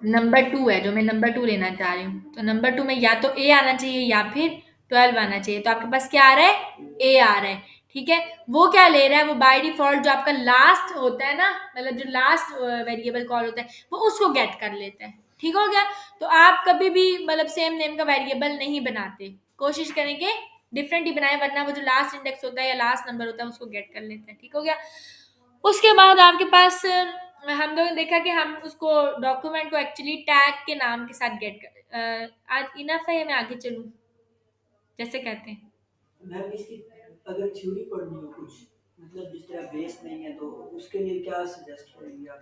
नंबर 2 है, जो मैं नंबर 2 लेना चाह रही हूँ, तो नंबर 2 में या तो ए आना चाहिए या फिर 12 आना चाहिए। तो आपके पास क्या आ रहा है, ए आ रहा है, ठीक है। वो क्या ले रहा है, वो बाय डिफॉल्ट जो आपका लास्ट होता है ना, मतलब जो लास्ट वेरिएबल कॉल होता है वो उसको गेट कर लेता है, ठीक हो गया। तो आप कभी भी मतलब सेम नेम का वेरिएबल नहीं बनाते, कोशिश करें कि डिफरेंट ही बनाए, वरना वो जो लास्ट इंडेक्स होता है या लास्ट नंबर होता है उसको गेट कर लेते हैं, ठीक हो गया। उसके बाद आपके पास हम लोगों ने देखा कि हम उसको डॉक्यूमेंट को एक्चुअली टैग के नाम के साथ गेट कर, आज इनफ है, मैं आगे चलूँ जैसे कहते हैं। मैम इसकी अगर थ्योरी पढ़नी हो कुछ, मतलब जिस तरह बेस नहीं है तो उसके लिए क्या सजेस्ट करेंगे आप?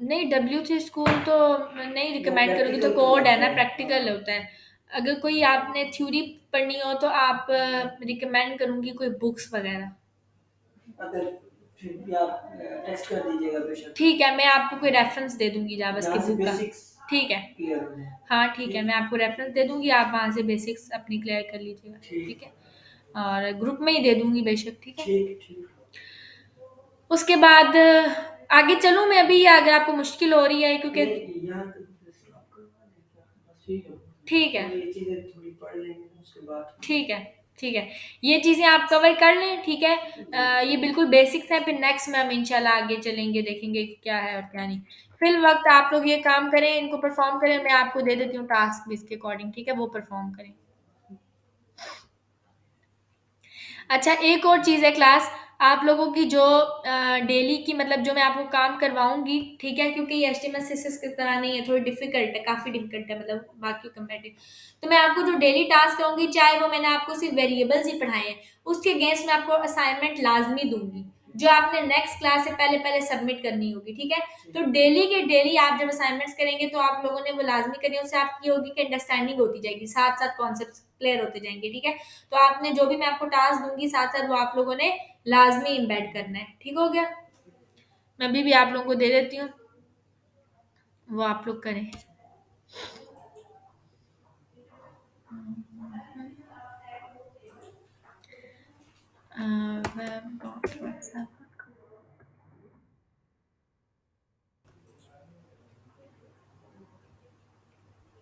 नहीं, W3 स्कूल तो नहीं रिकमेंड करूँगी, तो कोड है ना, प्रैक्टिकल होता है। अगर कोई आपने थ्योरी पढ़नी हो तो आप रिकमेंड करूँगी कोई बुक्स वगैरह। अगर फिर भी आप टेक्स्ट कर दीजिएगा बेशक, ठीक है, मैं आपको कोई रेफरेंस दे दूंगी जावास की जहाँ से बुक का, बेसिक्स ठीक है। क्लियर हो जाए। हाँ ठीक है, मैं आपको रेफरेंस दे दूंगी, आप वहाँ से बेसिक्स अपनी क्लियर कर लीजिएगा, ठीक है। और ग्रुप में ही दे दूंगी बेशक, ठीक है। ठीक ठीक। उसके बाद आगे चलूँ मैं अभी, या अगर आपको मुश्किल हो रही है क्योंकि नहीं, यहाँ तक बस आप करवा दें क्या? बस ठीक है, तो ये चीज़ें थोड़ी पढ़ लेंगे उसके बाद। ठीक है, ठीक है, ये चीज़ें आप कवर कर लें, ठीक है। ये बिल्कुल बेसिक्स हैं, फिर नेक्स्ट में हम इंशाल्लाह आगे चलेंगे, देखेंगे कि क्या है और क्या नहीं। फिर वक्त आप लोग ये काम करें, इनको परफॉर्म करें, मैं आपको दे देती हूँ टास्क भी इसके अकॉर्डिंग, ठीक है, वो परफॉर्म करें। अच्छा, एक और चीज़ है क्लास, आप लोगों की जो डेली की मतलब जो मैं आपको काम करवाऊंगी, ठीक है, क्योंकि ये HTML CSS की तरह नहीं है, थोड़ी डिफिकल्ट है, काफ़ी डिफिकल्ट है मतलब बाकी कंपेरेटिव। तो मैं आपको जो डेली टास्क करूंगी, चाहे वो मैंने आपको सिर्फ वेरिएबल्स ही पढ़ाए हैं, उसके अगेंस्ट मैं आपको असाइनमेंट लाजमी दूंगी। जो आपने नेक्स्ट क्लास से पहले-पहले सबमिट करनी होगी, ठीक है? तो डेली के डेली आप जब असाइनमेंट्स करेंगे तो आप लोगों ने वो लाज़मी करनी है, उससे आपकी होगी कि अंडरस्टैंडिंग होती जाएगी, साथ-साथ कॉन्सेप्ट्स क्लियर होते जाएँगे, ठीक है? तो आपने जो भी मैं आपको टास्क दूँगी साथ-साथ वो आप लोगों ने लाज़मी एम्बेड करना है, ठीक हो गया? मैं अभी भी आप लोगों को दे देती हूँ, वो आप लोग करें। Web dot WhatsApp